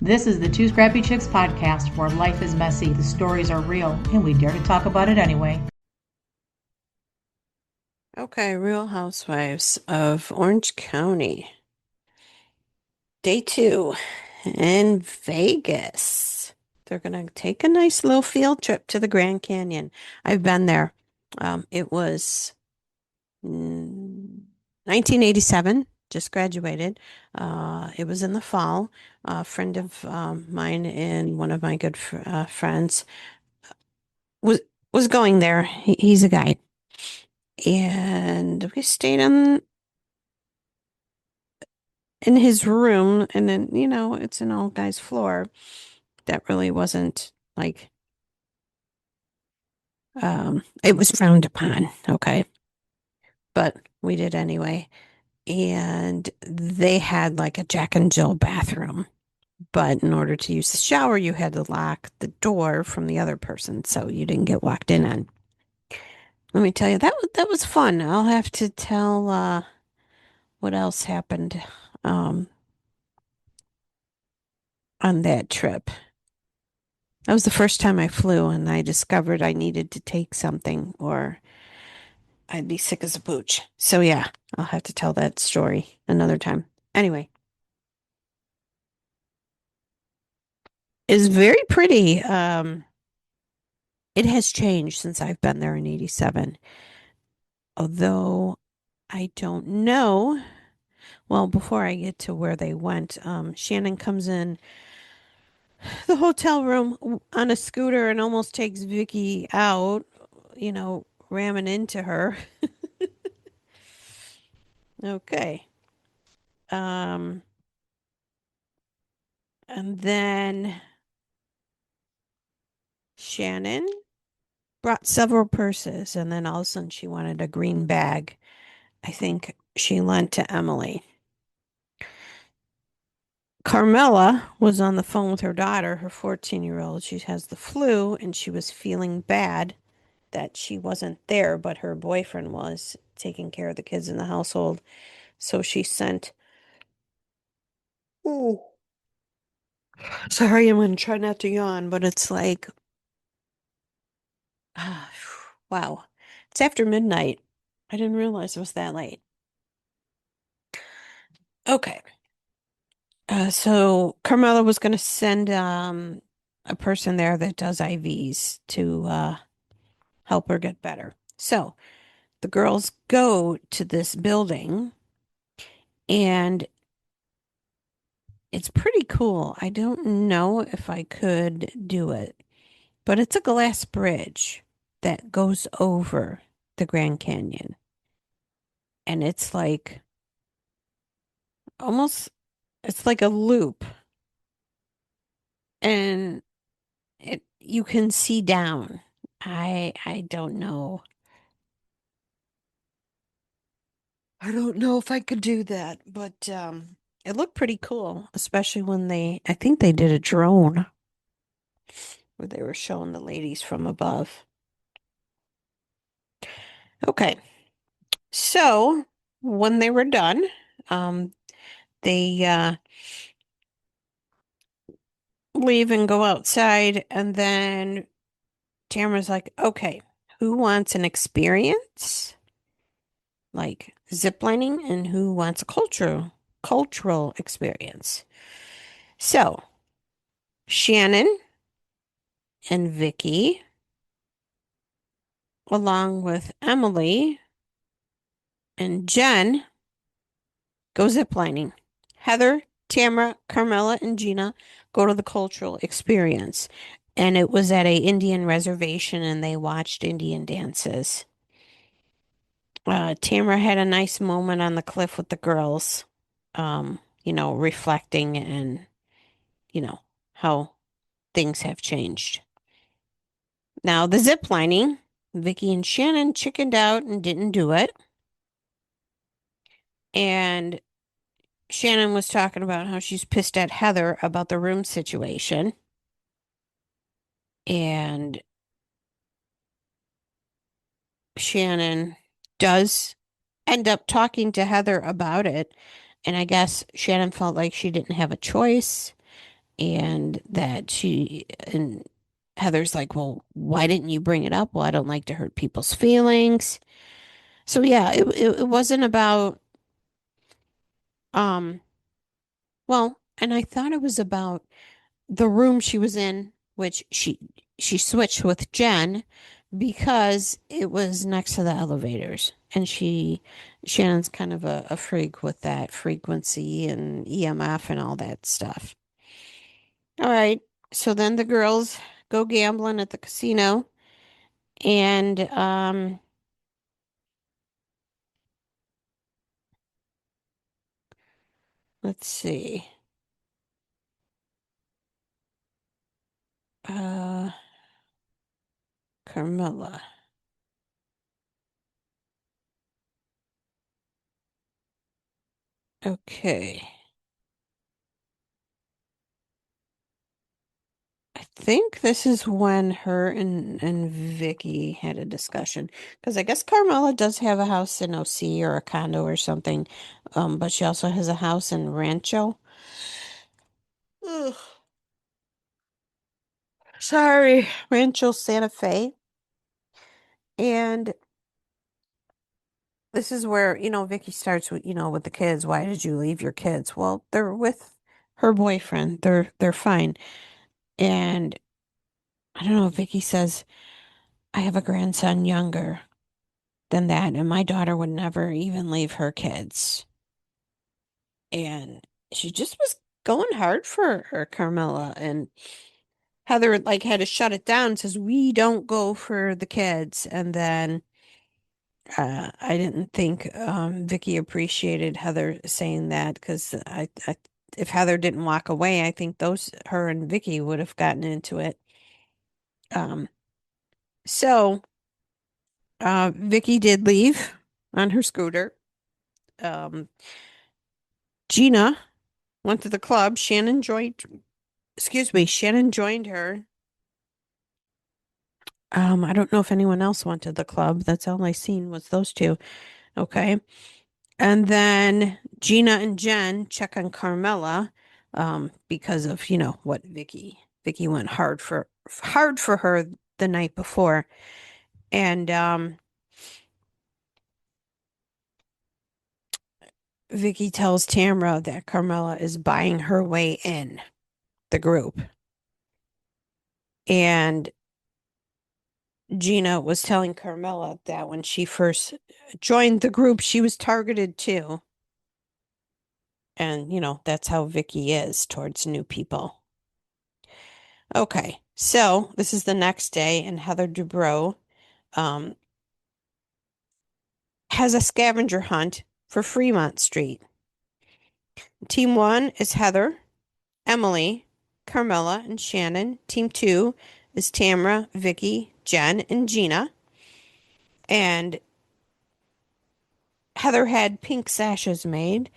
This is the Two Scrappy Chicks podcast where life is messy, the stories are real, and we dare to talk about it anyway. Okay, Real Housewives of Orange County. Day 2 in Vegas. They're gonna take a nice little field trip to the Grand Canyon. I've been there. It was 1987, just graduated. It was in the fall. A friend of mine and one of my good friends was was going there. He's a guide, and we stayed in his room, and then it's an all guy's floor. That really wasn't like it was frowned upon, okay, but we did anyway. And they had like a Jack and Jill bathroom, but in order to use the shower you had to lock the door from the other person so you didn't get walked in on. Let me tell you, that was fun. I'll have to tell what else happened um on that trip. That was the first time I flew, and I discovered I needed to take something or I'd be sick as a pooch. So, yeah, I'll have to tell that story another time. Anyway, it's very pretty. It has changed since I've been there in 87. Although I don't know. Well, before I get to where they went, Shannon comes in the hotel room on a scooter and almost takes Vicky out, ramming into her. Okay. Um, and then Shannon brought several purses, and then all of a sudden she wanted a green bag. I think she lent to Emily. Carmella was on the phone with her daughter, her 14-year-old. She has the flu, and she was feeling bad that she wasn't there, but her boyfriend was taking care of the kids in the household. So she sent, oh, sorry, I'm going to try not to yawn, but it's like, ah, wow. It's after midnight. I didn't realize it was that late. Okay. So Carmela was going to send a person there that does IVs to help her get better. So the girls go to this building, and it's pretty cool. I don't know if I could do it, but it's a glass bridge that goes over the Grand Canyon. And it's like almost, it's like a loop, and you can see down. I don't know. I don't know if I could do that, but it looked pretty cool, especially when I think they did a drone where they were showing the ladies from above. Okay, so when they were done, um, they leave and go outside, and then Tamara's like, "Okay, who wants an experience like ziplining, and who wants a cultural experience?" So Shannon and Vicky, along with Emily and Jen, go ziplining. Heather, Tamara, Carmela, and Gina go to the cultural experience. And it was at a Indian reservation, and they watched Indian dances. Tamara had a nice moment on the cliff with the girls, reflecting and, how things have changed. Now, the ziplining, Vicky and Shannon chickened out and didn't do it. And Shannon was talking about how she's pissed at Heather about the room situation. And Shannon does end up talking to Heather about it. And I guess Shannon felt like she didn't have a choice. and that she and Heather's like, well, why didn't you bring it up? Well, I don't like to hurt people's feelings. So yeah, it wasn't about um well, and I thought it was about the room she was in, which she switched with Jen because it was next to the elevators. And Shannon's kind of a freak with that frequency and EMF and all that stuff. All right. So then the girls go gambling at the casino and let's see. Uh Carmella. Okay. I think this is when her and Vicky had a discussion because I guess Carmela does have a house in OC or a condo or something, but she also has a house in Rancho. Ugh, sorry, Rancho Santa Fe. And this is where, Vicky starts with, with the kids. Why did you leave your kids? Well, they're with her boyfriend. They're fine. And I don't know, Vicky says, I have a grandson younger than that, and my daughter would never even leave her kids. And she just was going hard for her, Carmela. And Heather like had to shut it down, says, we don't go for the kids. And then I didn't think Vicky appreciated Heather saying that because if Heather didn't walk away, I think her and Vicky would have gotten into it. Um, so Vicky did leave on her scooter. Um, Gina went to the club. Shannon joined her. I don't know if anyone else went to the club. That's all I seen was those two. Okay. And then Gina and Jen check on Carmela, because of, what Vicky went hard for her the night before. And Vicky tells Tamra that Carmela is buying her way in the group. And Gina was telling Carmela that when she first joined the group, she was targeted too. And, that's how Vicky is towards new people. Okay, so this is the next day, and Heather Dubrow um, has a scavenger hunt for Fremont Street. Team one is Heather, Emily, Carmela, and Shannon. Team two is Tamra, Vicky, Jen, and Gina. And Heather had pink sashes made,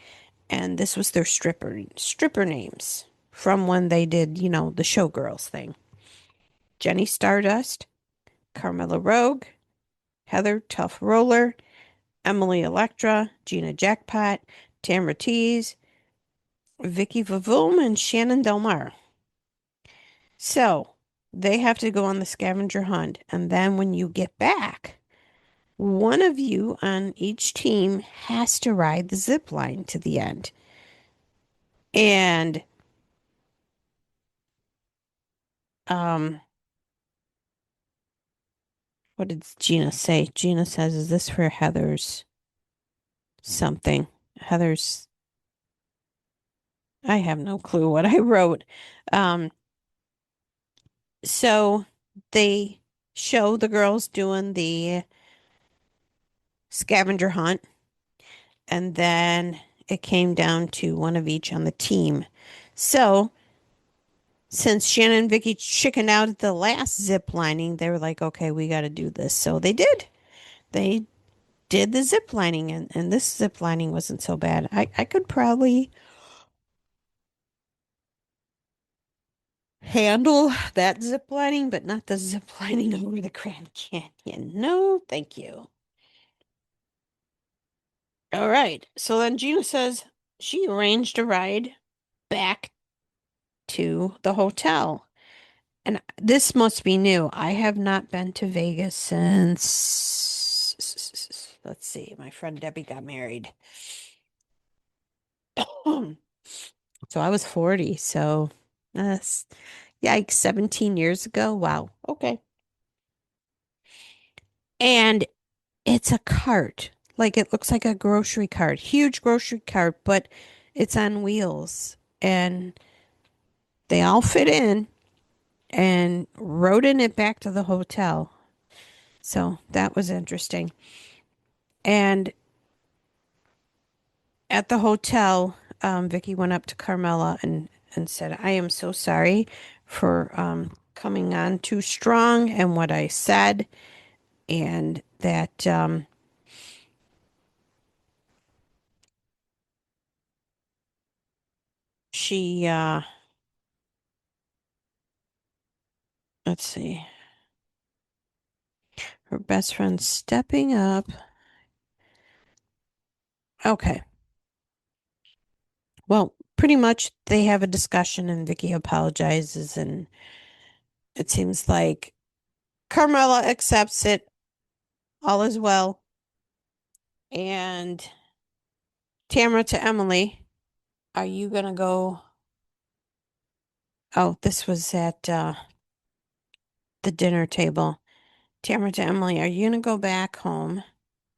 and this was their stripper names from when they did, the showgirls thing. Jenny Stardust, Carmela Rogue, Heather Tough Roller, Emily Electra, Gina Jackpot, Tamra Tees, Vicky Vavoom, and Shannon Delmar. So they have to go on the scavenger hunt. And then when you get back, one of you on each team has to ride the zip line to the end. And um, what did Gina say? Gina says, is this for Heather's something? Heather's, I have no clue what I wrote. Um, so they show the girls doing the scavenger hunt, and then it came down to one of each on the team. So since Shannon and Vicky chickened out at the last zip lining, they were like, okay, we got to do this. So they did. They did the zip lining, and this zip lining wasn't so bad. I could probably handle that zip lining, but not the zip lining over the Grand Canyon. No, thank you. All right. So then Gina says she arranged a ride back to the hotel. And this must be new. I have not been to Vegas since, let's see, my friend Debbie got married. So I was 40. So that's, yikes, 17 years ago. Wow. Okay. And it's a cart. Like it looks like a grocery cart, huge grocery cart, but it's on wheels. And they all fit in and rode in it back to the hotel. So that was interesting. And at the hotel, Vicky went up to Carmella and said, I am so sorry for coming on too strong and what I said, and that she, let's see, her best friend stepping up. Okay. Well, pretty much they have a discussion and Vicky apologizes, and it seems like Carmella accepts it. All is well. And Tamara to Emily, are you gonna go? Oh, this was at the dinner table. Tamara to Emily, are you gonna go back home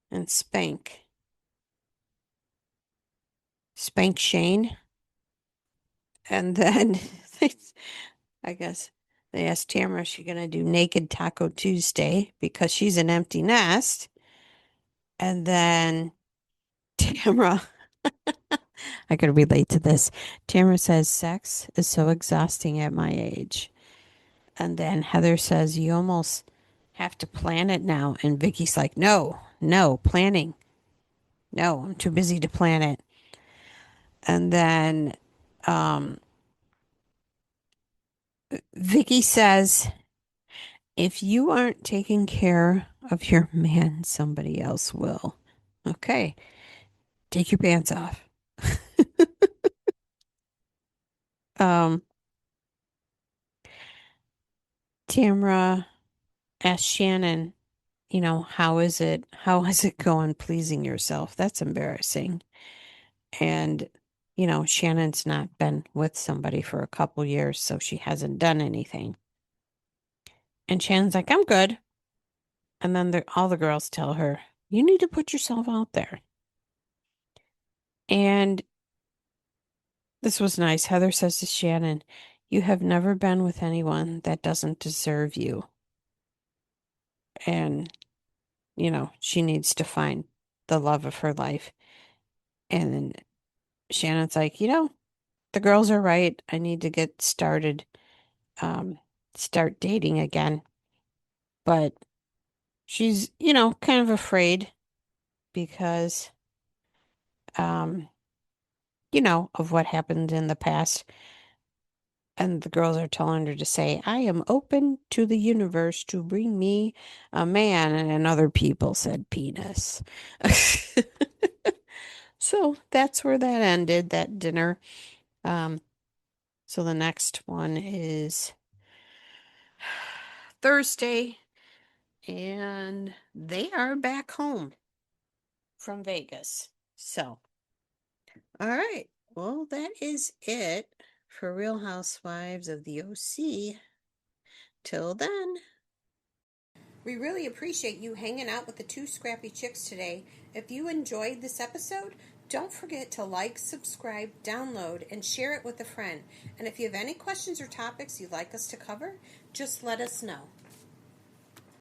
and spank Shane? And then I guess they asked Tamara, is she gonna do Naked Taco Tuesday because she's an empty nest? And then Tamara, I could relate to this. Tamara says, sex is so exhausting at my age. And then Heather says, you almost have to plan it now. And Vicky's like, no, no, planning. No, I'm too busy to plan it. And then um, Vicky says, if you aren't taking care of your man, somebody else will. Okay, take your pants off. um, Tamra asked Shannon, how is it? How is it going pleasing yourself? That's embarrassing. And, Shannon's not been with somebody for a couple years, so she hasn't done anything. And Shannon's like, I'm good. And then all the girls tell her, you need to put yourself out there. And this was nice. Heather says to Shannon, you have never been with anyone that doesn't deserve you. And, she needs to find the love of her life. And then Shannon's like, the girls are right. I need to get started, start dating again. But she's, kind of afraid because, um, of what happened in the past. And the girls are telling her to say, I am open to the universe to bring me a man. And other people said penis. So that's where that ended, that dinner. So the next one is Thursday, and they are back home from Vegas. So, all right. Well, that is it for Real Housewives of the OC. Till then. We really appreciate you hanging out with the two scrappy chicks today. If you enjoyed this episode, don't forget to like, subscribe, download, and share it with a friend. And if you have any questions or topics you'd like us to cover, just let us know.